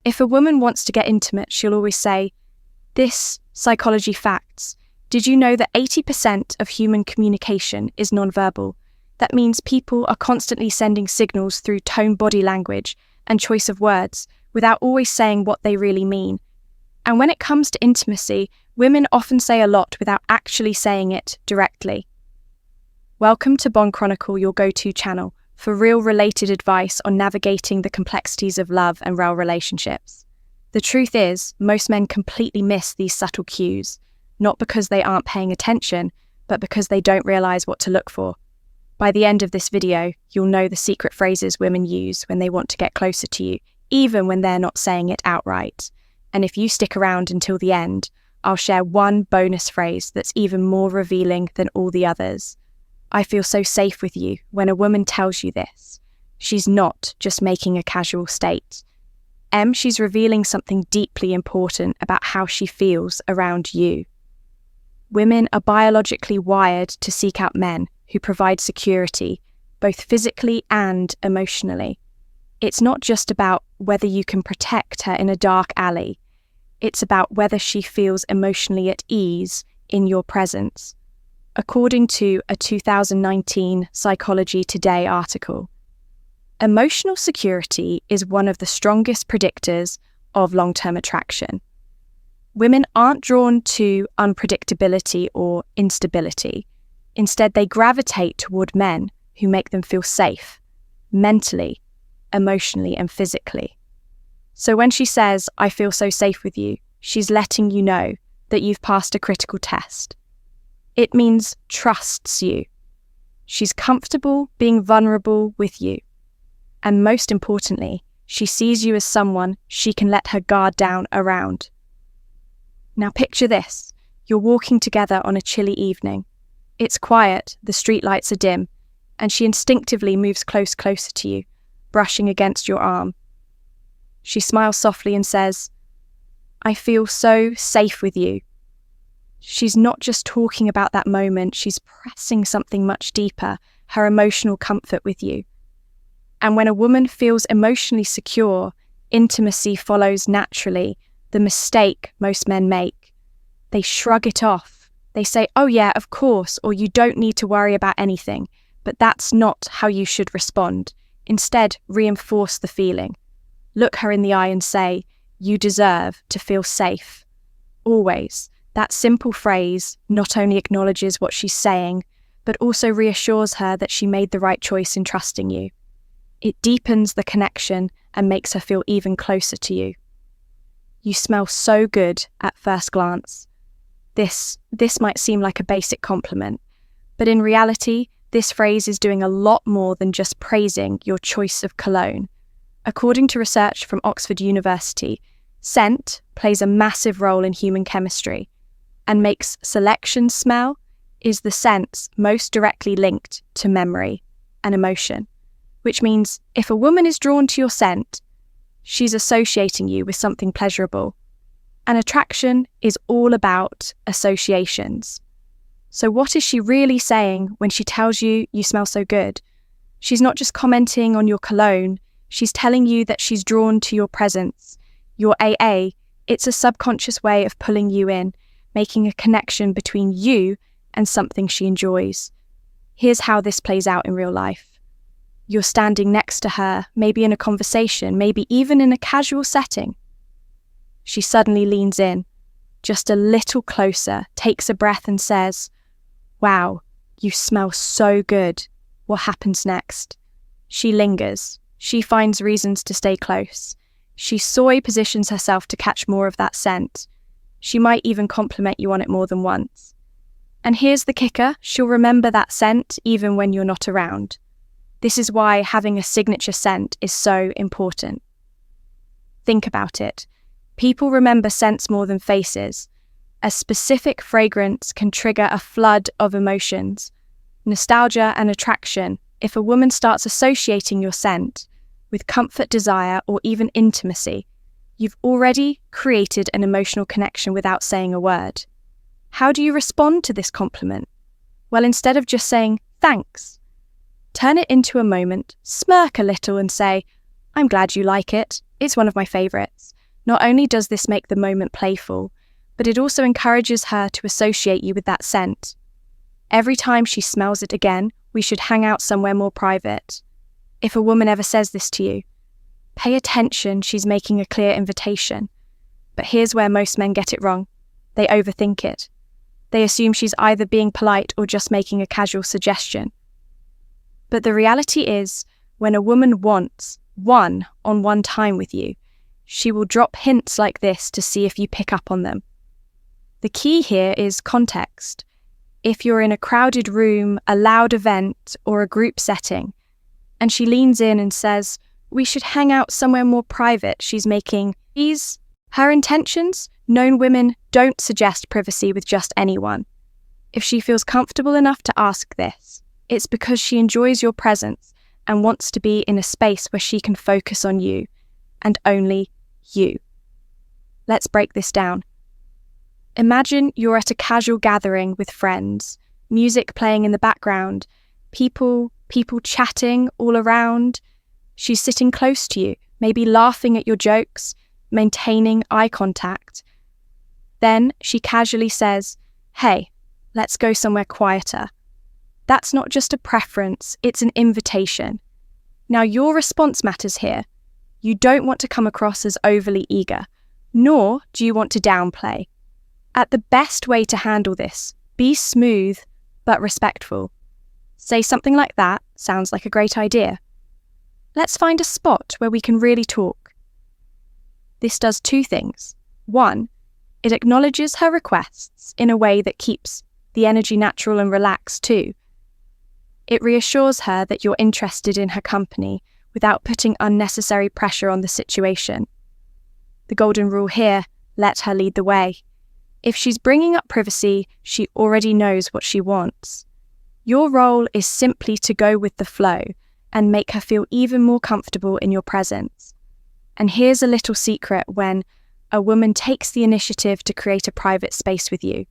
If a woman wants to get intimate, she'll always say, "This psychology facts. Did you know that 80% of human communication is nonverbal? That means people are constantly sending signals through tone, body language, and choice of words without always saying what they really mean. And when it comes to intimacy, women often say a lot without actually saying it directly." Welcome to Bond Chronicle, your go-to channel for real related advice on navigating the complexities of love and real relationships. The truth is, most men completely miss these subtle cues, not because they aren't paying attention, but because they don't realize what to look for. By the end of this video, you'll know the secret phrases women use when they want to get closer to you, even when they're not saying it outright. And if you stick around until the end, I'll share one bonus phrase that's even more revealing than all the others. I feel so safe with you. When a woman tells you this, she's not just making a casual state. She's revealing something deeply important about how she feels around you. Women are biologically wired to seek out men who provide security, both physically and emotionally. It's not just about whether you can protect her in a dark alley. It's about whether she feels emotionally at ease in your presence. According to a 2019 Psychology Today article, emotional security is one of the strongest predictors of long-term attraction. Women aren't drawn to unpredictability or instability. Instead, they gravitate toward men who make them feel safe, mentally, emotionally, and physically. So when she says, "I feel so safe with you," she's letting you know that you've passed a critical test. It means trusts you. She's comfortable being vulnerable with you. And most importantly, she sees you as someone she can let her guard down around. Now picture this. You're walking together on a chilly evening. It's quiet, the streetlights are dim, and she instinctively moves closer to you, brushing against your arm. She smiles softly and says, "I feel so safe with you." She's not just talking about that moment, she's pressing something much deeper, her emotional comfort with you. And when a woman feels emotionally secure, intimacy follows naturally, the mistake most men make. They shrug it off. They say, "Oh yeah, of course," or "You don't need to worry about anything." But that's not how you should respond. Instead, reinforce the feeling. Look her in the eye and say, "You deserve to feel safe." Always. That simple phrase not only acknowledges what she's saying, but also reassures her that she made the right choice in trusting you. It deepens the connection and makes her feel even closer to you. "You smell so good" at first glance. This might seem like a basic compliment, but in reality, this phrase is doing a lot more than just praising your choice of cologne. According to research from Oxford University, scent plays a massive role in human chemistry, and makes selection smell is the sense most directly linked to memory and emotion, which means if a woman is drawn to your scent, she's associating you with something pleasurable. And attraction is all about associations. So what is she really saying when she tells you you smell so good? She's not just commenting on your cologne, she's telling you that she's drawn to your presence, your AA. It's a subconscious way of pulling you in, making a connection between you and something she enjoys. Here's how this plays out in real life. You're standing next to her, maybe in a conversation, maybe even in a casual setting. She suddenly leans in, just a little closer, takes a breath and says, "Wow, you smell so good." What happens next? She lingers. She finds reasons to stay close. She soy positions herself to catch more of that scent. She might even compliment you on it more than once. And here's the kicker, she'll remember that scent even when you're not around. This is why having a signature scent is so important. Think about it. People remember scents more than faces. A specific fragrance can trigger a flood of emotions, nostalgia and attraction. If a woman starts associating your scent with comfort, desire, or even intimacy, you've already created an emotional connection without saying a word. How do you respond to this compliment? Well, instead of just saying, "Thanks," turn it into a moment, smirk a little and say, "I'm glad you like it. It's one of my favorites." Not only does this make the moment playful, but it also encourages her to associate you with that scent. Every time she smells it again, we should hang out somewhere more private. If a woman ever says this to you, pay attention, she's making a clear invitation. But here's where most men get it wrong. They overthink it. They assume she's either being polite or just making a casual suggestion. But the reality is, when a woman wants one-on-one time with you, she will drop hints like this to see if you pick up on them. The key here is context. If you're in a crowded room, a loud event, or a group setting, and she leans in and says, "We should hang out somewhere more private," she's making these her intentions. Known women don't suggest privacy with just anyone. If she feels comfortable enough to ask this, it's because she enjoys your presence and wants to be in a space where she can focus on you, and only you. Let's break this down. Imagine you're at a casual gathering with friends, music playing in the background, people chatting all around. She's sitting close to you, maybe laughing at your jokes, maintaining eye contact. Then she casually says, "Hey, let's go somewhere quieter." That's not just a preference, it's an invitation. Now your response matters here. You don't want to come across as overly eager, nor do you want to downplay. At the best way to handle this, be smooth but respectful. Say something like that, "Sounds like a great idea. Let's find a spot where we can really talk." This does two things. One, it acknowledges her requests in a way that keeps the energy natural and relaxed too. It reassures her that you're interested in her company without putting unnecessary pressure on the situation. The golden rule here, let her lead the way. If she's bringing up privacy, she already knows what she wants. Your role is simply to go with the flow and make her feel even more comfortable in your presence. And here's a little secret: when a woman takes the initiative to create a private space with you,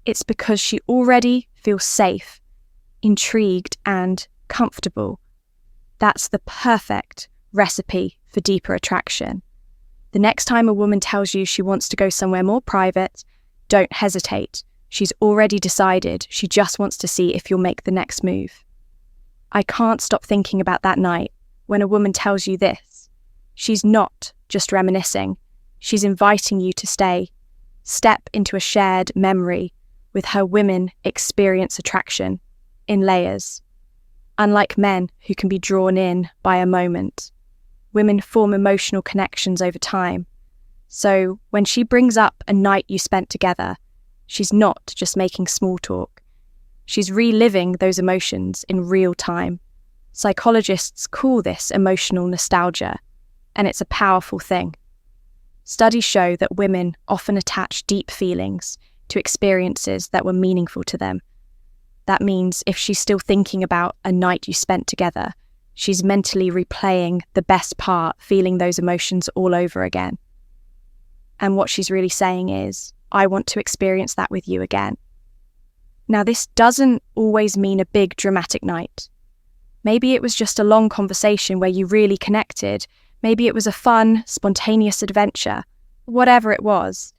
it's because she already feels safe, intrigued, and comfortable. That's the perfect recipe for deeper attraction. The next time a woman tells you she wants to go somewhere more private, don't hesitate. She's already decided. She just wants to see if you'll make the next move. I can't stop thinking about that night when a woman tells you this. She's not just reminiscing. She's inviting you to stay. Step into a shared memory with her. Women experience attraction in layers. Unlike men who can be drawn in by a moment, women form emotional connections over time. So when she brings up a night you spent together, she's not just making small talk. She's reliving those emotions in real time. Psychologists call this emotional nostalgia, and it's a powerful thing. Studies show that women often attach deep feelings to experiences that were meaningful to them. That means if she's still thinking about a night you spent together, she's mentally replaying the best part, feeling those emotions all over again. And what she's really saying is, "I want to experience that with you again." Now, this doesn't always mean a big dramatic night. Maybe it was just a long conversation where you really connected. Maybe it was a fun, spontaneous adventure. Whatever it was,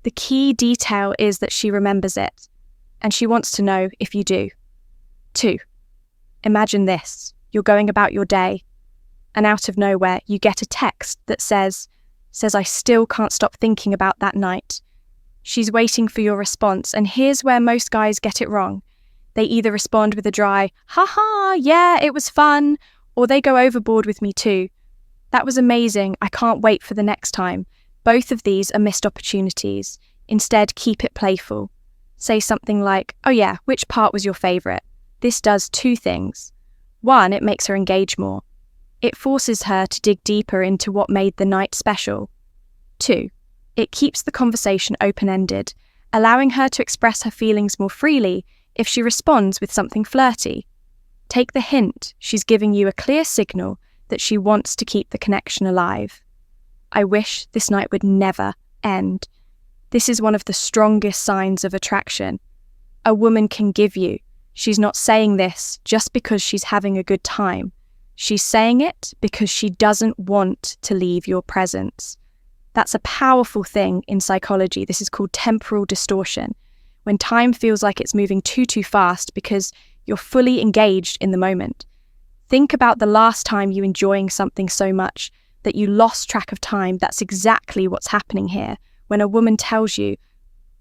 the key detail is that she remembers it, and she wants to know if you do. 2, imagine this. You're going about your day, and out of nowhere, you get a text that says, "I still can't stop thinking about that night." She's waiting for your response, and here's where most guys get it wrong. They either respond with a dry, "Haha, yeah, it was fun," or they go overboard with "Me too. That was amazing, I can't wait for the next time." Both of these are missed opportunities. Instead, keep it playful. Say something like, "Oh yeah, which part was your favourite?" This does 2 things. 1, it makes her engage more. It forces her to dig deeper into what made the night special. 2, it keeps the conversation open-ended, allowing her to express her feelings more freely if she responds with something flirty. Take the hint, she's giving you a clear signal that she wants to keep the connection alive. I wish this night would never end. This is one of the strongest signs of attraction a woman can give you. She's not saying this just because she's having a good time. She's saying it because she doesn't want to leave your presence. That's a powerful thing in psychology. This is called temporal distortion, when time feels like it's moving too fast because you're fully engaged in the moment. Think about the last time you were enjoying something so much that you lost track of time. That's exactly what's happening here. When a woman tells you,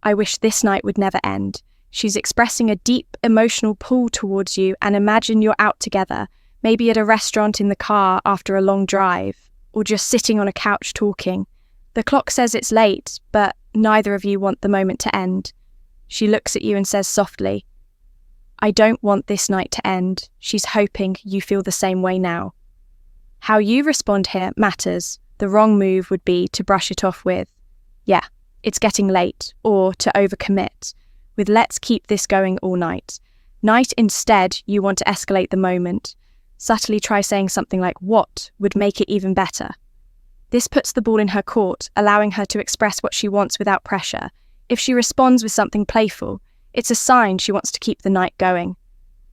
"I wish this night would never end," she's expressing a deep emotional pull towards you, and imagine you're out together, maybe at a restaurant in the car after a long drive, or just sitting on a couch talking. The clock says it's late, but neither of you want the moment to end. She looks at you and says softly, "I don't want this night to end." She's hoping you feel the same way now. How you respond here matters. The wrong move would be to brush it off with, "Yeah, it's getting late," or to overcommit with, "Let's keep this going all night." Instead, you want to escalate the moment. Subtly try saying something like, "What would make it even better?" This puts the ball in her court, allowing her to express what she wants without pressure. If she responds with something playful, it's a sign she wants to keep the night going.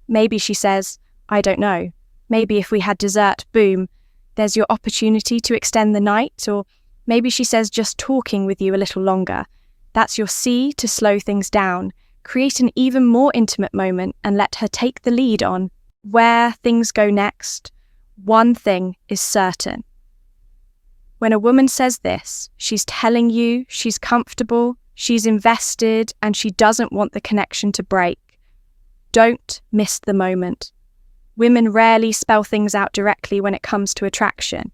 Maybe she says, "I don't know. Maybe if we had dessert, boom, there's your opportunity to extend the night." Or maybe she says, "Just talking with you a little longer." That's your C to slow things down, create an even more intimate moment, and let her take the lead on where things go next. One thing is certain. When a woman says this, she's telling you she's comfortable, she's invested, and she doesn't want the connection to break. Don't miss the moment. Women rarely spell things out directly when it comes to attraction.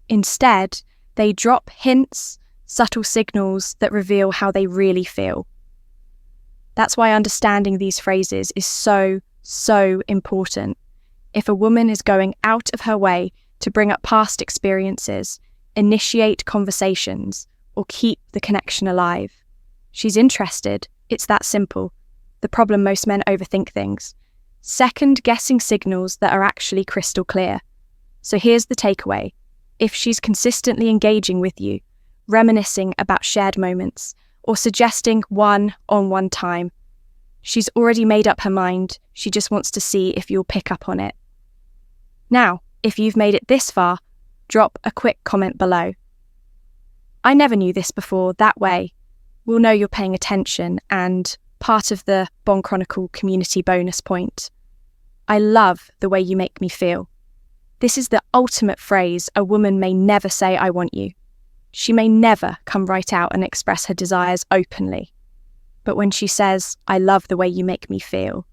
Instead, they drop hints, subtle signals that reveal how they really feel. That's why understanding these phrases is so important. If a woman is going out of her way to bring up past experiences, initiate conversations, or keep the connection alive, she's interested. It's that simple. The problem: most men overthink things, second-guessing signals that are actually crystal clear. So here's the takeaway. If she's consistently engaging with you, reminiscing about shared moments, or suggesting one-on-one time, she's already made up her mind. She just wants to see if you'll pick up on it. Now, if you've made it this far, drop a quick comment below. "I never knew this before," that way we'll know you're paying attention, and part of the Bond Chronicle community bonus point. "I love the way you make me feel." This is the ultimate phrase a woman may never say, "I want you." She may never come right out and express her desires openly. But when she says, "I love the way you make me feel,"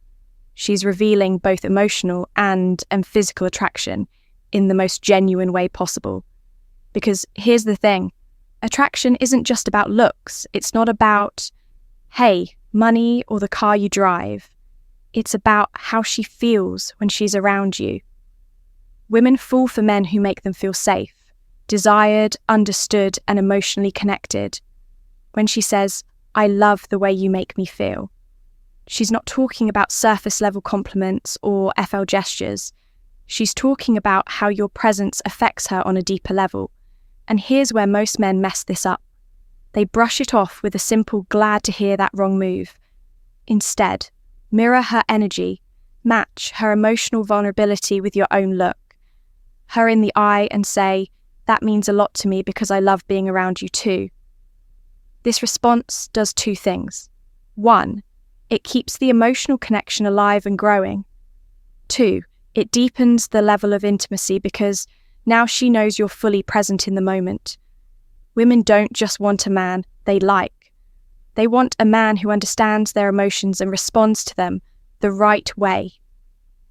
she's revealing both emotional and physical attraction in the most genuine way possible. Because here's the thing, attraction isn't just about looks. It's not about, hey, money or the car you drive. It's about how she feels when she's around you. Women fall for men who make them feel safe, desired, understood, and emotionally connected. When she says, "I love the way you make me feel," she's not talking about surface-level compliments or FL gestures. She's talking about how your presence affects her on a deeper level. And here's where most men mess this up. They brush it off with a simple "glad to hear that" wrong move. Instead, mirror her energy, match her emotional vulnerability with your own look. Her in the eye and say, "That means a lot to me because I love being around you too." This response does two things. One, it keeps the emotional connection alive and growing. Two, it deepens the level of intimacy because now she knows you're fully present in the moment. Women don't just want a man they like. They want a man who understands their emotions and responds to them the right way.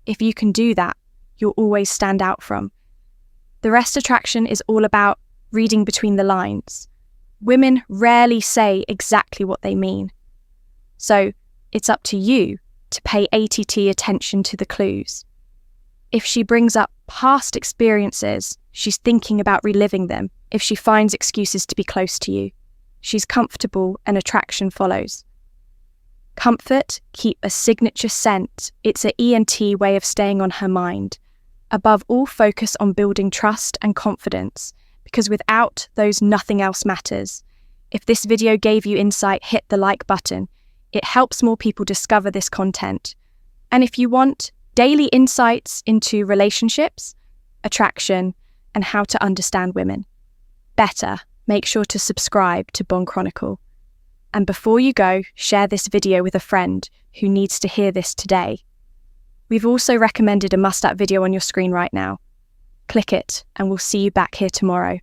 If you can do that, you'll always stand out from. The rest attraction is all about reading between the lines. Women rarely say exactly what they mean. So it's up to you to pay ATT attention to the clues. If she brings up past experiences, she's thinking about reliving them. If she finds excuses to be close to you, she's comfortable and attraction follows. Comfort, keep a signature scent. It's an ENT way of staying on her mind. Above all, focus on building trust and confidence, because without those, nothing else matters. If this video gave you insight, hit the like button. It helps more people discover this content. And if you want daily insights into relationships, attraction, and how to understand women better, make sure to subscribe to Bond Chronicle. And before you go, share this video with a friend who needs to hear this today. We've also recommended a must-app video on your screen right now. Click it, and we'll see you back here tomorrow.